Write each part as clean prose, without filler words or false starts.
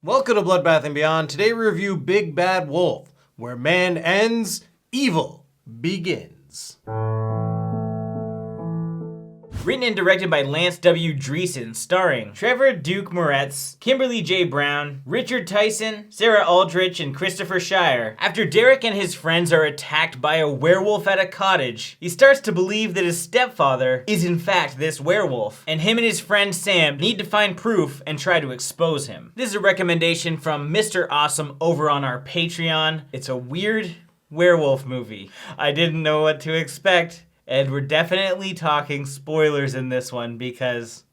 Welcome to Bloodbath and Beyond. Today we review Big Bad Wolf, where man ends, evil begins. Written and directed by Lance W. Dreesen, starring Trevor Duke-Moretz, Kimberly J. Brown, Richard Tyson, Sarah Aldrich, and Christopher Shire. After Derek and his friends are attacked by a werewolf at a cottage, he starts to believe that his stepfather is in fact this werewolf, and him and his friend Sam need to find proof and try to expose him. This is a recommendation from Mr. Awesome over on our Patreon. It's a weird werewolf movie. I didn't know what to expect. And we're definitely talking spoilers in this one because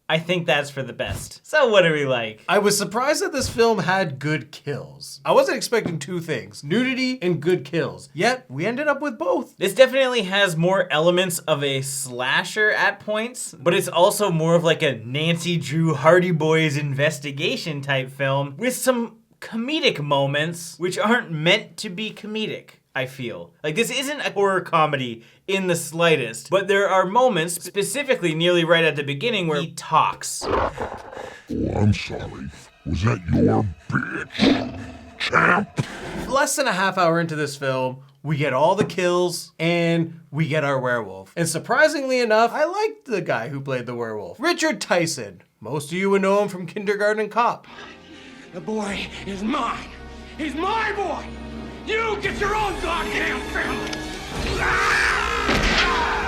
I think that's for the best. So what do we like? I was surprised that this film had good kills. I wasn't expecting two things, nudity and good kills, yet we ended up with both. This definitely has more elements of a slasher at points, but it's also more of like a Nancy Drew Hardy Boys investigation type film with some comedic moments which aren't meant to be comedic. I feel like this isn't a horror comedy in the slightest, but there are moments, specifically nearly right at the beginning, where he talks. Oh, I'm sorry. Was that your bitch, champ? Less than a half hour into this film, we get all the kills and we get our werewolf. And surprisingly enough, I liked the guy who played the werewolf, Richard Tyson. Most of you would know him from Kindergarten Cop. The boy is mine. He's my boy. You get your own goddamn family!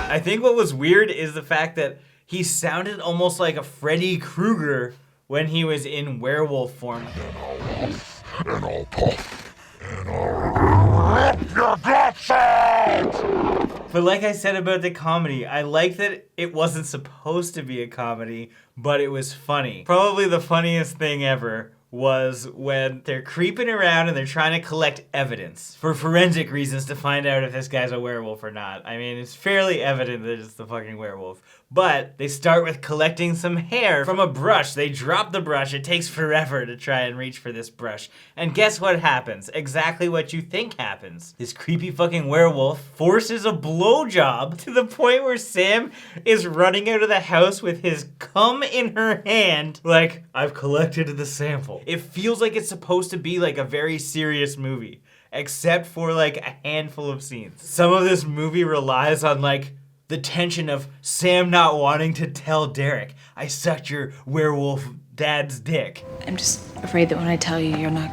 I think what was weird is the fact that he sounded almost like a Freddy Krueger when he was in werewolf form. And I'll huff, and I'll puff, and I'll rip your guts out! But like I said about the comedy, I like that it wasn't supposed to be a comedy, but it was funny. Probably the funniest thing ever was when they're creeping around and they're trying to collect evidence for forensic reasons to find out if this guy's a werewolf or not. I mean, it's fairly evident that it's the fucking werewolf. But they start with collecting some hair from a brush. They drop the brush. It takes forever to try and reach for this brush. And guess what happens? Exactly what you think happens. This creepy fucking werewolf forces a blowjob to the point where Sam is running out of the house with his cum in her hand like, I've collected the sample. It feels like it's supposed to be like a very serious movie, except for like a handful of scenes. Some of this movie relies on like the tension of Sam not wanting to tell Derek, I sucked your werewolf dad's dick. I'm just afraid that when I tell you, you're not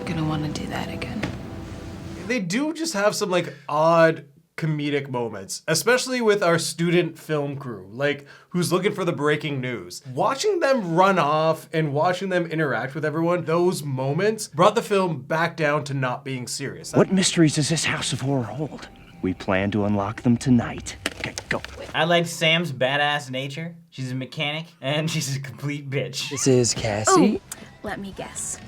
gonna want to do that again. They do just have some like odd comedic moments, especially with our student film crew, like who's looking for the breaking news. Watching them run off and watching them interact with everyone, those moments brought the film back down to not being serious. What mysteries does this house of horror hold? We plan to unlock them tonight. Okay, go. I like Sam's badass nature. She's a mechanic and she's a complete bitch. This is Cassie. Oh, let me guess.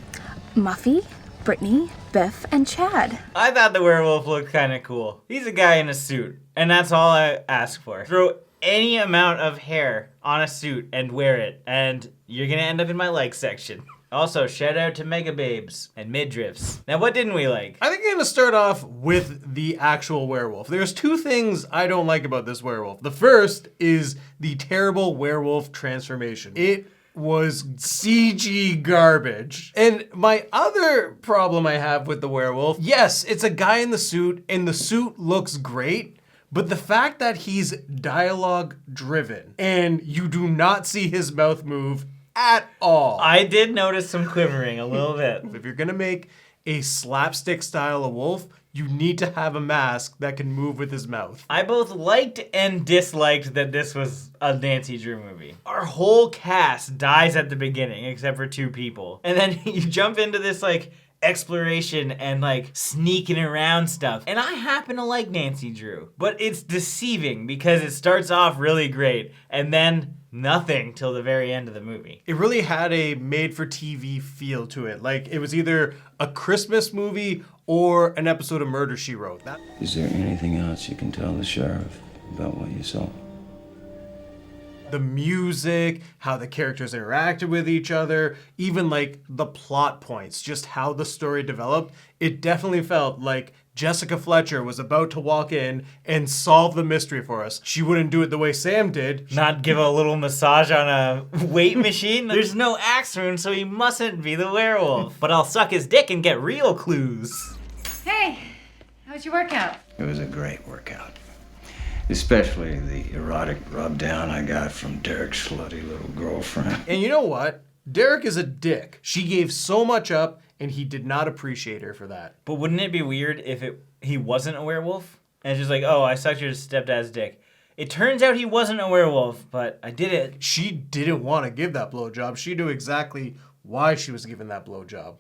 Muffy, Brittany, Biff, and Chad. I thought the werewolf looked kind of cool. He's a guy in a suit, and that's all I ask for. Throw any amount of hair on a suit and wear it, and you're gonna end up in my like section. Also, shout out to Mega Babes and Midriffs. Now, what didn't we like? I think I'm gonna start off with the actual werewolf. There's two things I don't like about this werewolf. The first is the terrible werewolf transformation. It was CG garbage. And my other problem I have with the werewolf, yes, it's a guy in the suit, and the suit looks great, but the fact that he's dialogue driven and you do not see his mouth move at all. I did notice some quivering a little bit. If you're gonna make a slapstick style of wolf, you need to have a mask that can move with his mouth. I both liked and disliked that this was a Nancy Drew movie. Our whole cast dies at the beginning, except for two people. And then you jump into this like exploration and like sneaking around stuff. And I happen to like Nancy Drew, but it's deceiving because it starts off really great and then nothing till the very end of the movie. It really had a made-for-TV feel to it. Like it was either a Christmas movie or an episode of Murder, She Wrote. Is there anything else you can tell the sheriff about what you saw? the music, how the characters interacted with each other, even like the plot points, just how the story developed. It definitely felt like Jessica Fletcher was about to walk in and solve the mystery for us. She wouldn't do it the way Sam did. Not give a little massage on a weight machine? There's no axe wound, so he mustn't be the werewolf. But I'll suck his dick and get real clues. Hey, how was your workout? It was a great workout. Especially the erotic rub down I got from Derek's slutty little girlfriend. And you know what? Derek is a dick. She gave so much up, and he did not appreciate her for that. But wouldn't it be weird if he wasn't a werewolf? And it's just like, oh, I sucked your stepdad's dick. It turns out he wasn't a werewolf, but I did it. She didn't want to give that blowjob. She knew exactly why she was giving that blowjob.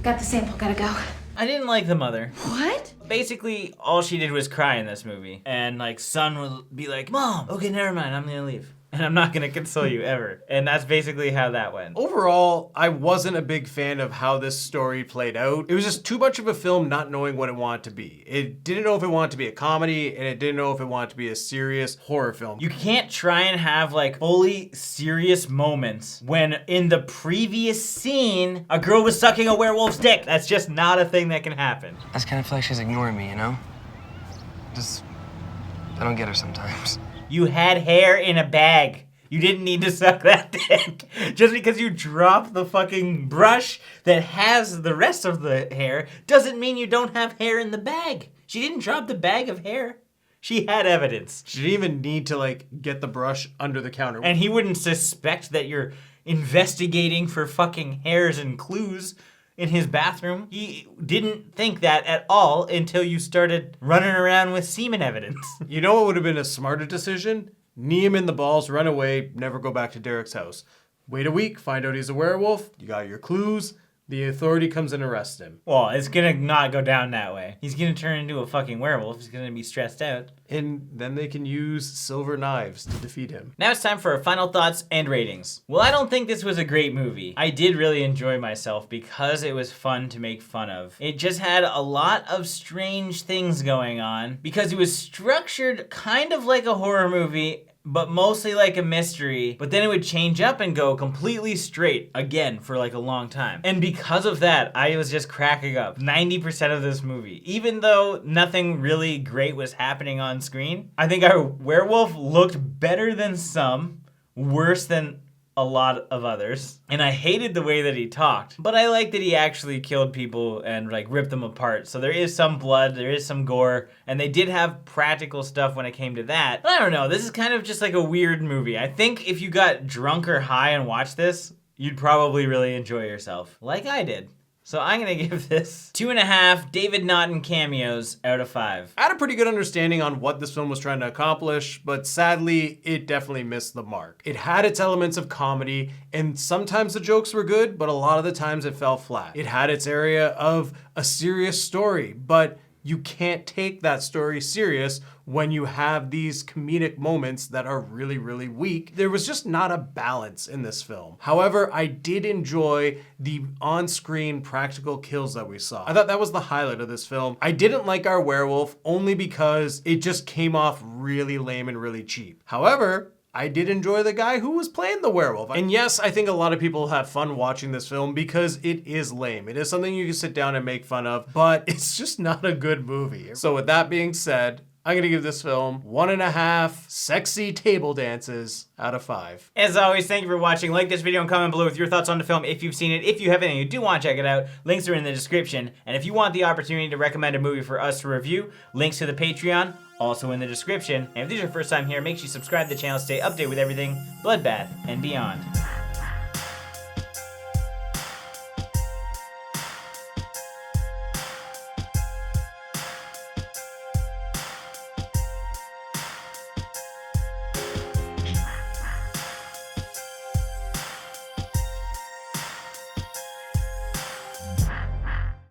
Got the sample, gotta go. I didn't like the mother. What? Basically, all she did was cry in this movie. And, like, son would be like, Mom, okay, never mind, I'm gonna leave. And I'm not gonna console you ever. And that's basically how that went. Overall, I wasn't a big fan of how this story played out. It was just too much of a film not knowing what it wanted to be. It didn't know if it wanted to be a comedy, and it didn't know if it wanted to be a serious horror film. You can't try and have like fully serious moments when in the previous scene, a girl was sucking a werewolf's dick. That's just not a thing that can happen. I just kind of feel like she's ignoring me, you know? I don't get her sometimes. You had hair in a bag. You didn't need to suck that dick. Just because you drop the fucking brush that has the rest of the hair doesn't mean you don't have hair in the bag. She didn't drop the bag of hair. She had evidence. She didn't even need to like get the brush under the counter. And he wouldn't suspect that you're investigating for fucking hairs and clues in his bathroom. He didn't think that at all until you started running around with semen evidence. You know what would have been a smarter decision? Knee him in the balls, run away, never go back to Derek's house. Wait a week, find out he's a werewolf, you got your clues, the authority comes and arrests him. Well, it's gonna not go down that way. He's gonna turn into a fucking werewolf. He's gonna be stressed out. And then they can use silver knives to defeat him. Now it's time for our final thoughts and ratings. Well, I don't think this was a great movie. I did really enjoy myself because it was fun to make fun of. It just had a lot of strange things going on because it was structured kind of like a horror movie, but mostly like a mystery. But then it would change up and go completely straight again for like a long time. And because of that, I was just cracking up 90% of this movie. Even though nothing really great was happening on screen, I think our werewolf looked better than some, worse than a lot of others. And I hated the way that he talked, but I liked that he actually killed people and like ripped them apart. So there is some blood, there is some gore, and they did have practical stuff when it came to that. But I don't know, this is kind of just like a weird movie. I think if you got drunk or high and watched this, you'd probably really enjoy yourself, like I did. So I'm gonna give this 2.5 David Naughton cameos out of 5. I had a pretty good understanding on what this film was trying to accomplish, but sadly, it definitely missed the mark. It had its elements of comedy, and sometimes the jokes were good, but a lot of the times it fell flat. It had its area of a serious story, but you can't take that story serious when you have these comedic moments that are really, really weak. There was just not a balance in this film. However, I did enjoy the on-screen practical kills that we saw. I thought that was the highlight of this film. I didn't like our werewolf only because it just came off really lame and really cheap. However, I did enjoy the guy who was playing the werewolf. And yes, I think a lot of people have fun watching this film because it is lame. It is something you can sit down and make fun of, but it's just not a good movie. So with that being said, I'm gonna give this film 1.5 sexy table dances out of 5. As always, thank you for watching. Like this video and comment below with your thoughts on the film if you've seen it. If you haven't and you do want to check it out, links are in the description. And if you want the opportunity to recommend a movie for us to review, links to the Patreon also in the description. And if this is your first time here, make sure you subscribe to the channel to stay updated with everything Bloodbath and beyond.